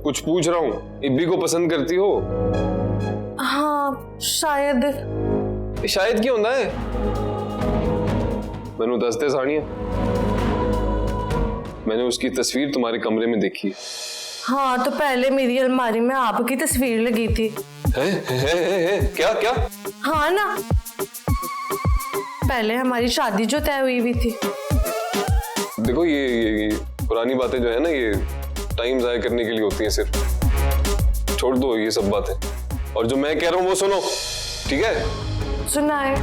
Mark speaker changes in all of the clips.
Speaker 1: कुछ पूछ रहा हूँ, इब्बी को पसंद करती हो?
Speaker 2: हाँ शायद।
Speaker 1: शायद क्यों होता है? मैंने दसते साड़ियाँ, मैंने उसकी तस्वीर तुम्हारे कमरे में देखी है।
Speaker 2: हाँ तो पहले मेरी अलमारी में आपकी तस्वीर लगी थी।
Speaker 1: है? क्या क्या?
Speaker 2: हाँ ना, पहले हमारी शादी जो तय हुई हुई थी।
Speaker 1: देखो ये पुरानी बातें जो है ना, ये टाइम जाया करने के लिए होती हैं सिर्फ। छोड़ दो ये सब बातें और जो मैं कह रहा हूँ वो सुनो, ठीक है?
Speaker 2: सुनाए।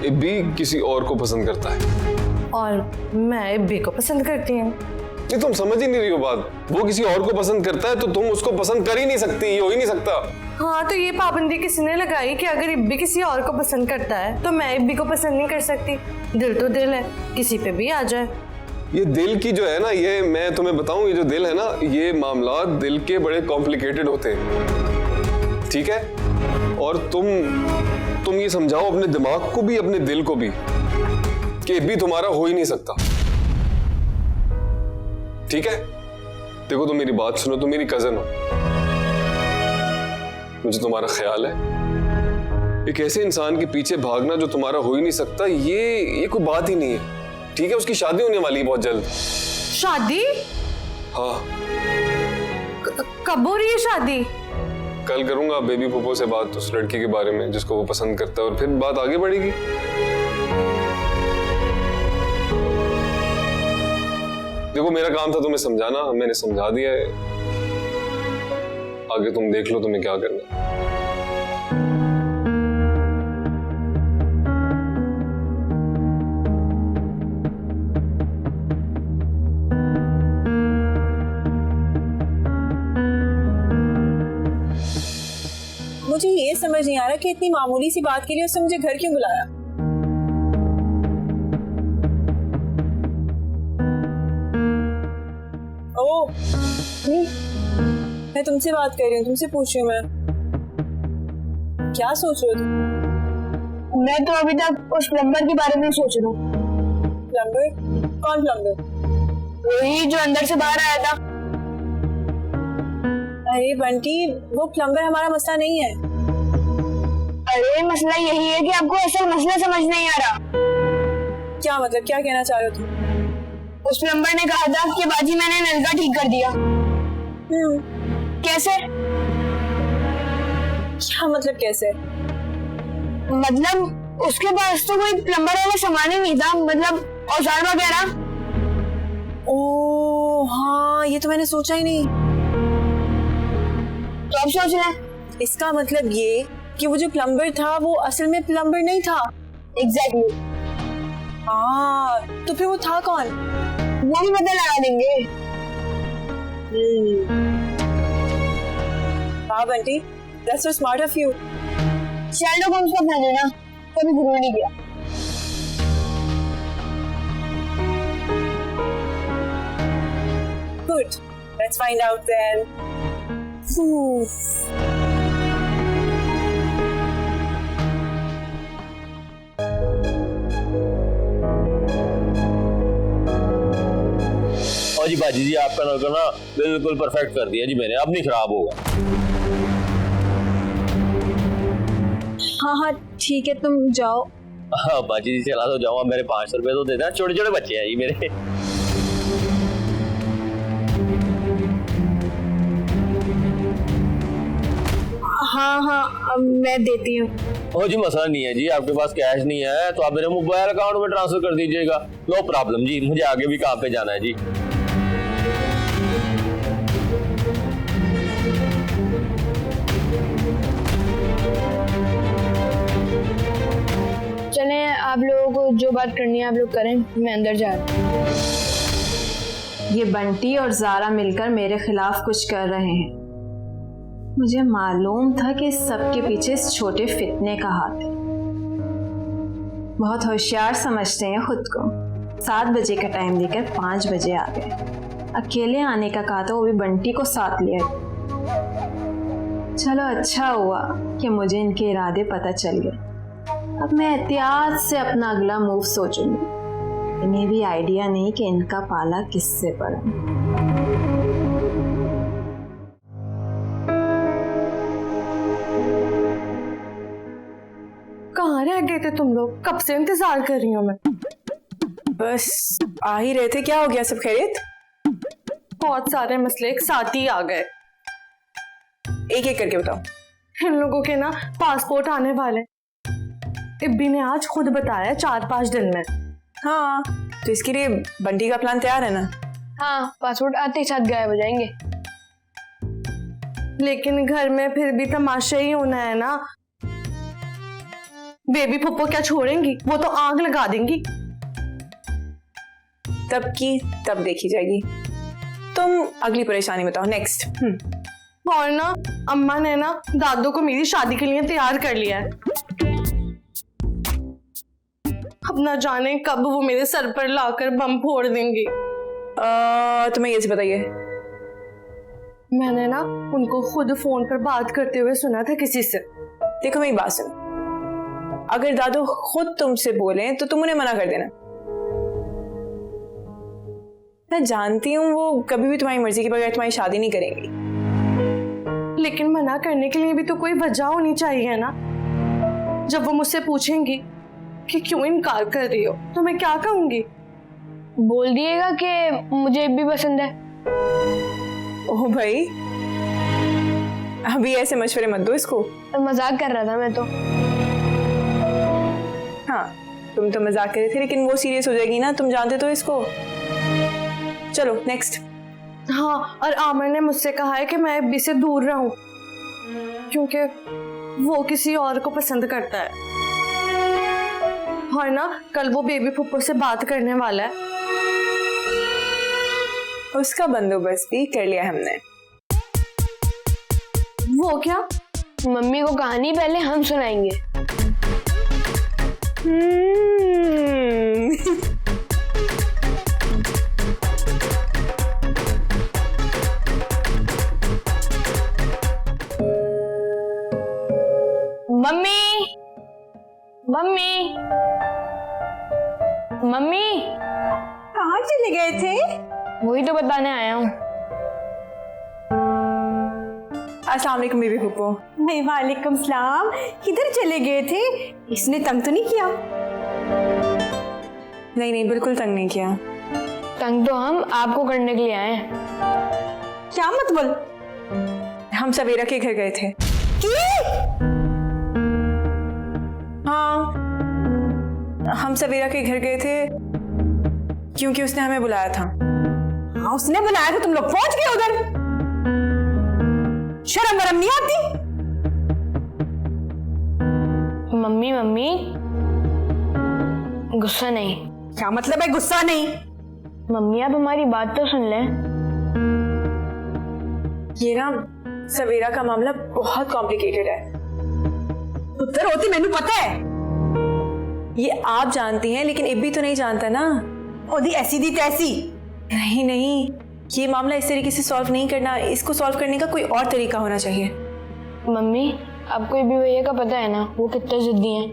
Speaker 1: इब्बी किसी और को पसंद करता है
Speaker 2: और मैं इब्बी को पसंद करती हूँ।
Speaker 1: ये तुम समझ ही नहीं रही हो बात। वो किसी और को पसंद करता है तो तुम उसको पसंद कर ही नहीं सकती, ये हो ही नहीं सकता।
Speaker 2: हाँ तो ये पाबंदी किसने लगाई कि अगर इब्बी किसी और को पसंद करता है तो मैं इब्बी को पसंद नहीं कर सकती? दिल तो दिल है, किसी पे भी आ जाए।
Speaker 1: ये दिल की जो है ना, ये मैं तुम्हें बताऊं, ये जो दिल है ना, ये मामला दिल के बड़े कॉम्प्लिकेटेड होते हैं, ठीक है? और तुम ये समझाओ अपने दिमाग को भी अपने दिल को भी कि इब्बी तुम्हारा हो ही नहीं सकता, ठीक है? देखो तुम मेरी बात सुनो, तुम मेरी कजन हो, मुझे तुम्हारा ख्याल है। एक ऐसे इंसान के पीछे भागना जो तुम्हारा हो ही नहीं सकता, ये कोई बात ही नहीं है, ठीक है? उसकी शादी होने वाली है बहुत जल्द।
Speaker 2: शादी?
Speaker 1: हाँ।
Speaker 2: कब हो रही है शादी?
Speaker 1: कल करूंगा बेबी पोपो से बात उस लड़की के बारे में जिसको वो पसंद करता है, और फिर बात आगे बढ़ेगी। देखो मेरा काम था तुम्हें समझाना, मैंने समझा दिया है, आगे तुम देख लो तुम्हें क्या करना है।
Speaker 3: मुझे ये समझ नहीं आ रहा कि इतनी मामूली सी बात के लिए उसने मुझे घर क्यों बुलाया। ओह, मैं तुमसे बात कर रही हूँ, तुमसे पूछ रही हूँ। मैं क्या सोच रही हो?
Speaker 4: मैं तो अभी तक उस प्लम्बर के बारे में सोच रहा हूँ।
Speaker 3: प्लम्बर? कौन प्लम्बर?
Speaker 4: वही जो अंदर से बाहर आया था।
Speaker 3: अरे बंटी, वो प्लम्बर हमारा मसला नहीं है।
Speaker 4: अरे मसला यही है कि आपको असल मसला समझ नहीं आ रहा।
Speaker 3: क्या मतलब, क्या कहना चाह रहे हो तुम?
Speaker 4: उस प्लम्बर ने कहा था कि बाजी मैंने नलका ठीक कर दिया। कैसे?
Speaker 3: क्या मतलब कैसे?
Speaker 4: मतलब उसके पास तो कोई प्लम्बर वाला सामान ही नहीं था, मतलब औजार वगैरह।
Speaker 3: ओह हाँ, ये तो मैंने सोचा ही नहीं।
Speaker 4: तो अब सोच लें।
Speaker 3: इसका मतलब ये कि वो जो प्लम्बर था वो असल में प्लम्बर नहीं था।
Speaker 4: एग्जैक्टली।
Speaker 3: हाँ तो फिर वो था कौन?
Speaker 4: वो भी पता लगा देंगे।
Speaker 3: हाँ Bunty, that's so smart of you।
Speaker 4: Sherlock Holmes को अपना लेना कभी गुरूर नहीं किया।
Speaker 3: Good, let's find out then।
Speaker 5: और जी बाजी जी, आपका नलका ना बिल्कुल परफेक्ट कर दिया जी मैंने, अब नहीं खराब होगा।
Speaker 6: हाँ ठीक है, तुम जाओ।
Speaker 5: हाँ बाजी जी चला तो जाओ, मेरे 500 रुपए तो दे देना, छोटे छोटे बच्चे हैं जी मेरे।
Speaker 6: हाँ अब मैं देती हूँ।
Speaker 5: ओ जी मसला नहीं है जी, आपके पास कैश नहीं है तो आप मेरे मोबाइल अकाउंट में ट्रांसफर कर दीजिएगा, नो प्रॉब्लम जी। मुझे आगे भी काम पे जाना है जी।
Speaker 6: चलें, आप लोगों को जो बात करनी है आप लोग करें, मैं अंदर जा रहा हूँ।
Speaker 7: ये बंटी और ज़ारा मिलकर मेरे खिलाफ कुछ कर रहे हैं। मुझे मालूम था कि सबके पीछे इस छोटे फितने का हाथ है। बहुत होशियार समझते हैं खुद को। 7 बजे का टाइम देकर 5 बजे आ गए। अकेले आने का कहा था, वो भी बंटी को साथ लिया। चलो अच्छा हुआ कि मुझे इनके इरादे पता चल गए। अब मैं एहतियात से अपना अगला मूव सोचूंगी। इन्हें भी आइडिया नहीं कि इनका पाला किससे पड़ा।
Speaker 2: गए थे तुम लोग? कब से इंतजार कर रही हूँ मैं।
Speaker 3: बस आ ही रहे थे, क्या हो गया, सब खैरियत?
Speaker 2: बहुत सारे मसले एक साथ ही आ गए।
Speaker 3: एक एक करके बताओ।
Speaker 2: इन लोगों के ना पासपोर्ट आने वाले। इब्बी ने आज खुद बताया 4-5 दिन में।
Speaker 3: हाँ, तो इसके लिए बंटी का प्लान तैयार है ना?
Speaker 6: हाँ, पासपोर्ट आते ही साथ गायब हो जाएंगे।
Speaker 2: लेकिन घर में फिर भी तमाशा ही होना है ना। बेबी पप्पो क्या छोड़ेंगी? वो तो आग लगा देंगी।
Speaker 3: तब की तब देखी जाएगी। तुम अगली परेशानी बताओ, नेक्स्ट।
Speaker 2: और ना अम्मा ने ना दादू को मेरी शादी के लिए तैयार कर लिया है। अब ना जाने कब वो मेरे सर पर लाकर बम फोड़ देंगी।
Speaker 3: तुम्हें ये से बताइए।
Speaker 2: मैंने ना उनको खुद फोन पर बात करते हुए सुना था किसी से।
Speaker 3: देखो मेरी बात सुनो, अगर दादू खुद तुमसे बोले तो तुम उन्हें मना कर देना। मैं जानती हूँ वो कभी भी तुम्हारी मर्जी के बगैर तुम्हारी शादी नहीं करेंगी।
Speaker 2: लेकिन मना करने के लिए भी तो कोई वजह होनी चाहिए ना। जब वो मुझसे पूछेंगी कि क्यों इनकार कर रही हो तो मैं क्या कहूंगी?
Speaker 6: बोल दिएगा कि मुझे भी पसंद है।
Speaker 3: ओह भाई, अभी ऐसे मशवरे मत दो इसको।
Speaker 6: मजाक कर रहा था मैं तो।
Speaker 3: हाँ, तुम तो मजाक कर रहे थे, लेकिन वो सीरियस हो जाएगी ना, तुम जानते तो इसको। चलो नेक्स्ट।
Speaker 2: हाँ, और आमिर ने मुझसे कहा है कि मैं इब्बी से दूर रहूं क्योंकि वो किसी और को पसंद करता है। और ना कल वो बेबी फुप्पो से बात करने वाला है।
Speaker 3: उसका बंदोबस्त भी कर लिया हमने।
Speaker 2: वो क्या?
Speaker 6: मम्मी को कहानी पहले हम सुनाएंगे। मम्मी, मम्मी, मम्मी,
Speaker 8: कहाँ चले गए थे?
Speaker 6: वही तो बताने आया हूँ।
Speaker 3: अस्सलाम वालेकुम बेबी फुप्पो।
Speaker 8: नहीं, वालेकुम सलाम। किधर चले गए थे? इसने तंग तो नहीं किया?
Speaker 3: नहीं नहीं, बिल्कुल तंग नहीं किया।
Speaker 6: तंग तो हम आपको करने के लिए आए हैं।
Speaker 8: क्या मतलब?
Speaker 3: हम सवेरा के घर गए थे। हाँ, हम सवेरा के घर गए थे क्योंकि उसने हमें बुलाया था।
Speaker 8: हाँ, उसने बुलाया था, तुम लोग पहुंच गए उधर। शर्म वरम नहीं आती?
Speaker 6: मम्मी, मम्मी, गुस्सा नहीं।
Speaker 8: क्या मतलब है गुस्सा नहीं?
Speaker 6: मम्मी आप हमारी बात तो सुन लें।
Speaker 3: ये ना सवेरा का मामला बहुत कॉम्प्लिकेटेड है।
Speaker 8: पुत्र होती मैंने पता है।
Speaker 3: ये आप जानती हैं, लेकिन इब्बी तो नहीं जानता ना।
Speaker 8: ओदी ऐसी दी तैसी।
Speaker 3: नहीं नहीं, ये मामला इस तरीके से सॉल्व नहीं करना, इसको सॉल्व करने का कोई और तरीका होना चाहिए।
Speaker 6: मम्मी आपको इब्बी भैया का पता है ना, वो कितने जिद्दी हैं।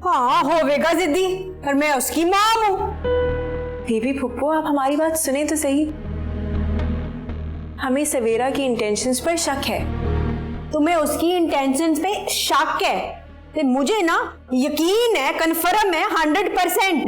Speaker 8: हाँ, होवेगा जिद्दी, पर मैं उसकी माँ हूँ।
Speaker 3: बेबी फुप्पो, आप हमारी बात सुने तो सही। हमें सवेरा की इंटेंशंस पर शक है।
Speaker 8: तुम्हें उसकी इंटेंशंस पे शक है? मुझे ना यकीन है, कन्फर्म है 100%।